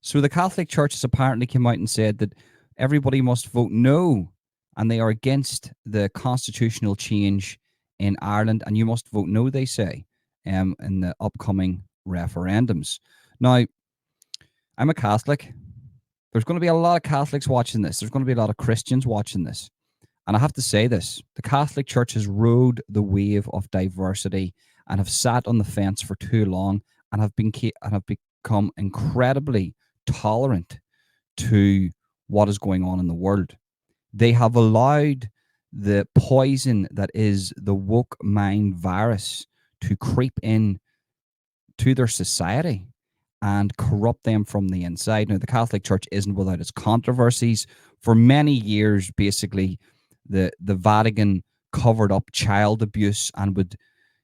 So the Catholic Church has apparently come out and said that everybody must vote no, and they are against the constitutional change in Ireland, and you must vote no, they say, in the upcoming referendums. Now, I'm a Catholic. There's going to be a lot of Catholics watching this. There's going to be a lot of Christians watching this. And I have to say this, the Catholic Church has rode the wave of diversity and have sat on the fence for too long and have become incredibly tolerant to what is going on in the world. They have allowed the poison that is the woke mind virus to creep in to their society and corrupt them from the inside. Now, the Catholic Church isn't without its controversies. For many years, basically, the Vatican covered up child abuse and would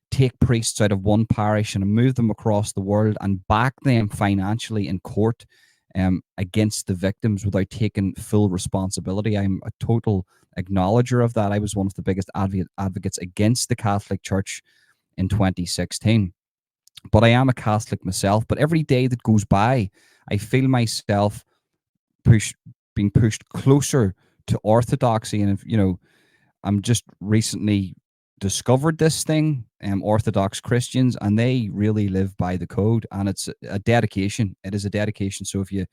take priests out of one parish and move them across the world and back them financially in court against the victims without taking full responsibility. I'm a total acknowledger of that. I was one of the biggest advocates against the Catholic Church in 2016. But I am a Catholic myself. But every day that goes by, I feel myself being pushed closer to orthodoxy. And I'm just recently discovered this thing, Orthodox Christians, and they really live by the code, and it's a dedication. It is a dedication. So if you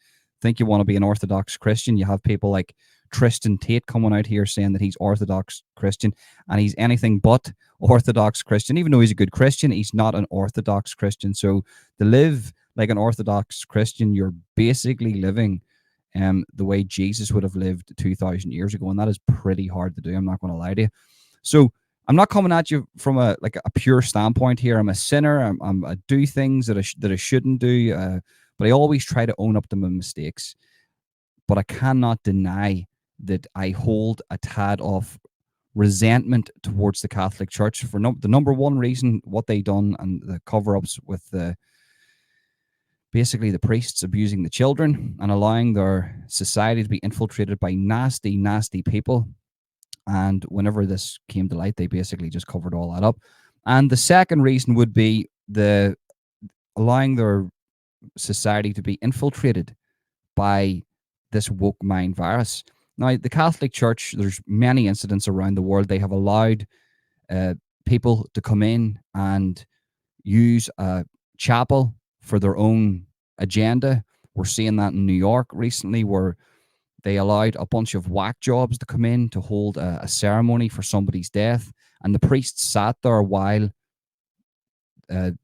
think you want to be an Orthodox Christian, you have people like Tristan Tate coming out here saying that he's Orthodox Christian, and he's anything but Orthodox Christian. Even though he's a good Christian, he's not an Orthodox Christian. So to live like an Orthodox Christian, you're basically living the way Jesus would have lived 2,000 years ago, and that is pretty hard to do. I'm not going to lie to you. So I'm not coming at you from a pure standpoint here. I'm a sinner. I do things that I shouldn't do, but I always try to own up to my mistakes. But I cannot deny that I hold a tad of resentment towards the Catholic Church for the number one reason what they done and the cover-ups with basically the priests abusing the children and allowing their society to be infiltrated by nasty, nasty people. And whenever this came to light, they basically just covered all that up. And the second reason would be the allowing their society to be infiltrated by this woke mind virus. Now, the Catholic Church, there's many incidents around the world. They have allowed people to come in and use a chapel for their own agenda. We're seeing that in New York recently, where they allowed a bunch of whack jobs to come in to hold a ceremony for somebody's death. And the priest sat there while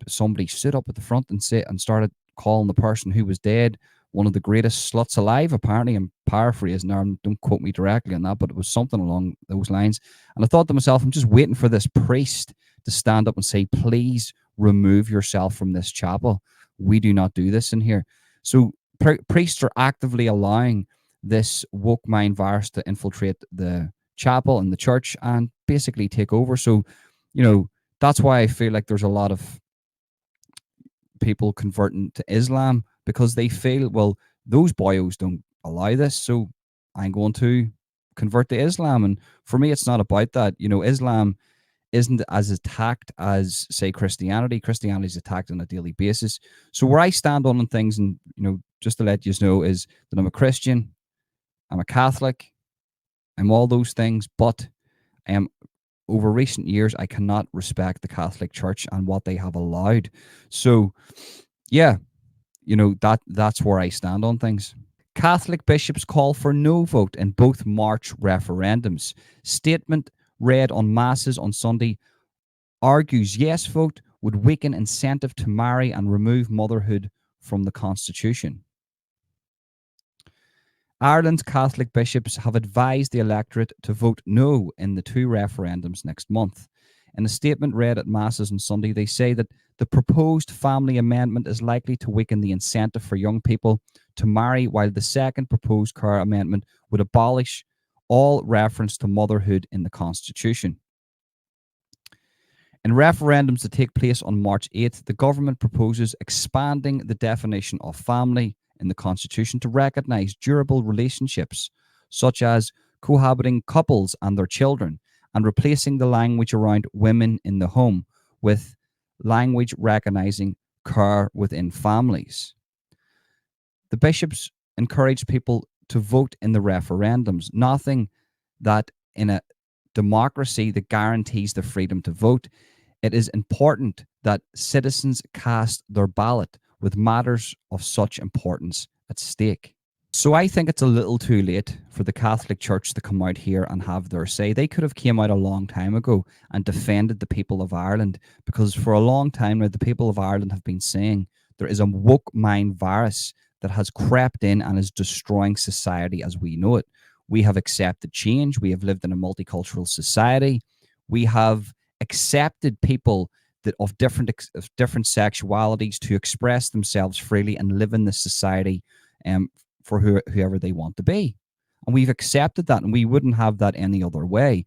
somebody stood up at the front and started calling the person who was dead one of the greatest sluts alive. Apparently, I'm paraphrasing now, don't quote me directly on that, but it was something along those lines. And I thought to myself, I'm just waiting for this priest to stand up and say, please remove yourself from this chapel. We do not do this in here. So priests are actively allowing this woke mind virus to infiltrate the chapel and the church and basically take over. So, that's why I feel like there's a lot of people converting to Islam, because they feel, well, those boyos don't allow this, so I'm going to convert to Islam. And for me, it's not about that. Islam isn't as attacked as, say, Christianity. Christianity is attacked on a daily basis. So where I stand on things, and just to let you know, is that I'm a Christian, I'm a Catholic, I'm all those things, but over recent years, I cannot respect the Catholic Church and what they have allowed. So, yeah, that's where I stand on things. Catholic bishops call for no vote in both March referendums. Statement read on masses on Sunday argues yes vote would weaken incentive to marry and remove motherhood from the Constitution. Ireland's Catholic bishops have advised the electorate to vote no in the two referendums next month. In a statement read at masses on Sunday, they say that the proposed family amendment is likely to weaken the incentive for young people to marry, while the second proposed care amendment would abolish all reference to motherhood in the Constitution. In referendums that take place on March 8th, the government proposes expanding the definition of family in the Constitution to recognise durable relationships, such as cohabiting couples and their children, and replacing the language around women in the home with language recognising care within families. The bishops encourage people to vote in the referendums. Nothing that in a democracy that guarantees the freedom to vote. It is important that citizens cast their ballot with matters of such importance at stake. So I think it's a little too late for the Catholic Church to come out here and have their say. They could have came out a long time ago and defended the people of Ireland, because for a long time now the people of Ireland have been saying there is a woke mind virus that has crept in and is destroying society as we know it. We have accepted change. We have lived in a multicultural society. We have accepted people that of different sexualities to express themselves freely and live in this society for whoever they want to be. And we've accepted that, and we wouldn't have that any other way.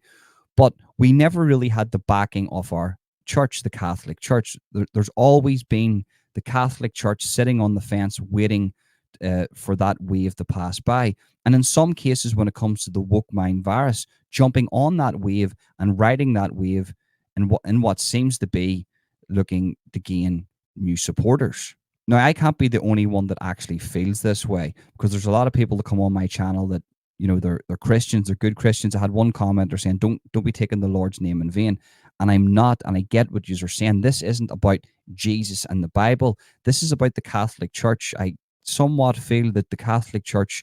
But we never really had the backing of our church, the Catholic Church. There's always been the Catholic Church sitting on the fence waiting for that wave to pass by. And in some cases, when it comes to the woke mind virus, jumping on that wave and riding that wave in what seems to be looking to gain new supporters. Now, I can't be the only one that actually feels this way, because there's a lot of people that come on my channel that, you know, they're Christians, they're good Christians. I had one commenter saying, don't be taking the Lord's name in vain. And I'm not, and I get what you are saying. This isn't about Jesus and the Bible. This is about the Catholic Church. I somewhat feel that the Catholic Church,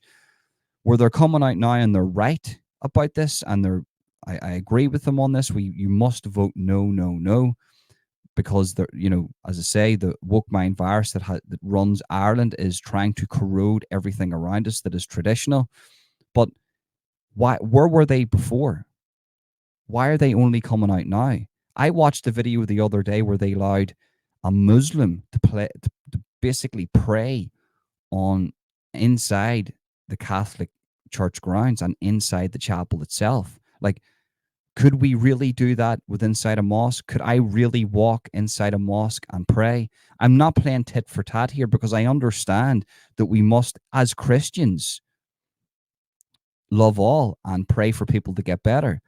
where they're coming out now and they're right about this, and I agree with them on this. You must vote no, no, no, because they're, you know, as I say, the woke mind virus that runs Ireland is trying to corrode everything around us that is traditional. But where were they before? Why are they only coming out now? I watched a video the other day where they allowed a Muslim to basically pray on inside the Catholic church grounds and inside the chapel itself. Like, could we really do that with inside a mosque? Could I really walk inside a mosque and pray? I'm not playing tit for tat here, because I understand that we must, as Christians, love all and pray for people to get better.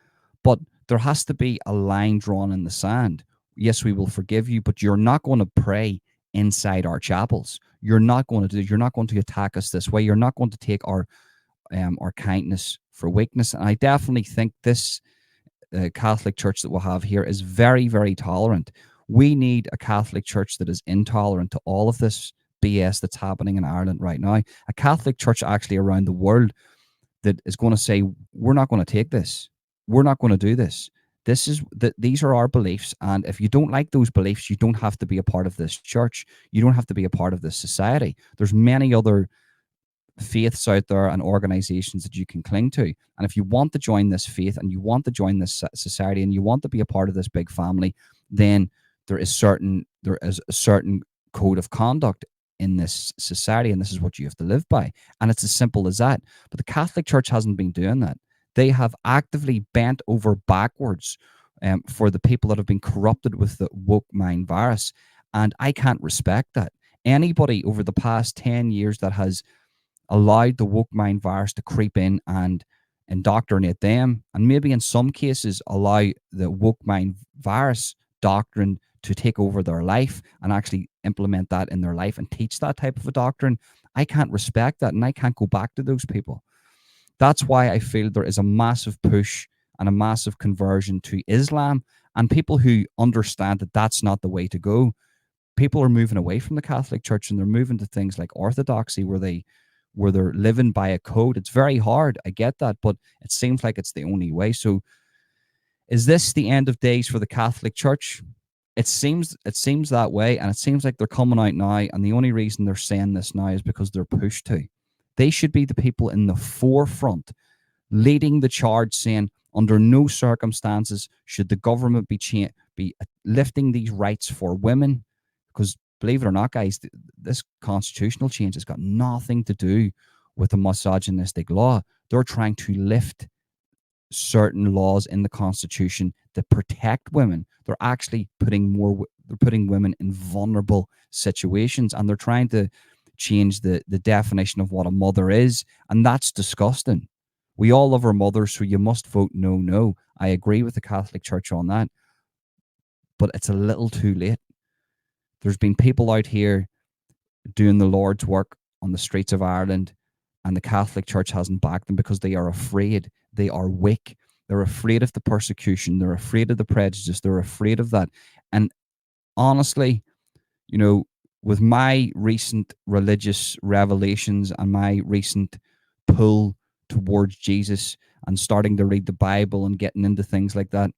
But there has to be a line drawn in the sand. Yes, we will forgive you, but you're not going to pray inside our chapels. You're not going to attack us this way. You're not going to take our kindness for weakness. And I definitely think this Catholic Church that we'll have here is very, very tolerant. We need a Catholic Church that is intolerant to all of this BS that's happening in Ireland right now. A Catholic Church actually around the world that is going to say, we're not going to take this. We're not going to do this. These are our beliefs. And if you don't like those beliefs, you don't have to be a part of this church. You don't have to be a part of this society. There's many other faiths out there and organizations that you can cling to. And if you want to join this faith and you want to join this society and you want to be a part of this big family, then there is a certain code of conduct in this society, and this is what you have to live by. And it's as simple as that. But the Catholic Church hasn't been doing that. They have actively bent over backwards for the people that have been corrupted with the woke mind virus. And I can't respect that. Anybody over the past 10 years that has allowed the woke mind virus to creep in and indoctrinate them, and maybe in some cases allow the woke mind virus doctrine to take over their life and actually implement that in their life and teach that type of a doctrine, I can't respect that, and I can't go back to those people. That's why I feel there is a massive push and a massive conversion to Islam, and people who understand that that's not the way to go. People are moving away from the Catholic Church and they're moving to things like orthodoxy, where they're living by a code. It's very hard, I get that, but it seems like it's the only way. So is this the end of days for the Catholic Church? It seems that way, and it seems like they're coming out now, and the only reason they're saying this now is because they're pushed to. They should be the people in the forefront leading the charge, saying under no circumstances should the government be lifting these rights for women, because believe it or not, guys, this constitutional change has got nothing to do with a misogynistic law. They're trying to lift certain laws in the Constitution that protect women. They're actually they're putting women in vulnerable situations, and they're trying to change the definition of what a mother is, and that's disgusting. We all love our mothers, so you must vote no, no. I agree with the Catholic Church on that, but it's a little too late. There's been people out here doing the Lord's work on the streets of Ireland, and the Catholic Church hasn't backed them because they are afraid. They are weak. They're afraid of the persecution. They're afraid of the prejudice. They're afraid of that. And honestly, you know, with my recent religious revelations and my recent pull towards Jesus and starting to read the Bible and getting into things like that,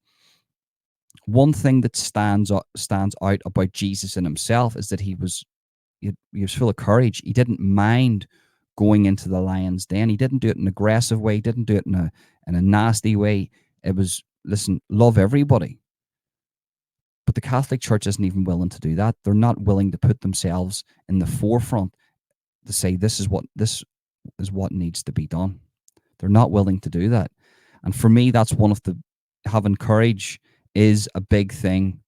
one thing that stands out about Jesus in himself is that he was full of courage. He didn't mind going into the lion's den. He didn't do it in an aggressive way. He didn't do it in a nasty way. It was, listen, love everybody. But the Catholic Church isn't even willing to do that. They're not willing to put themselves in the forefront to say this is what needs to be done. They're not willing to do that. And for me, that's one of the having courage is a big thing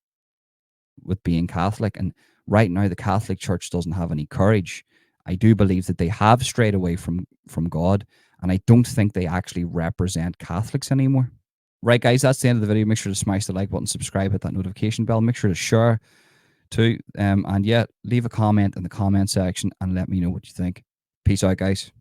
with being Catholic. And right now, the Catholic Church doesn't have any courage. I do believe that they have strayed away from God, and I don't think they actually represent Catholics anymore. Right, guys, that's the end of the video. Make sure to smash the like button, subscribe, hit that notification bell. Make sure to share too. And yeah, leave a comment in the comment section and let me know what you think. Peace out, guys.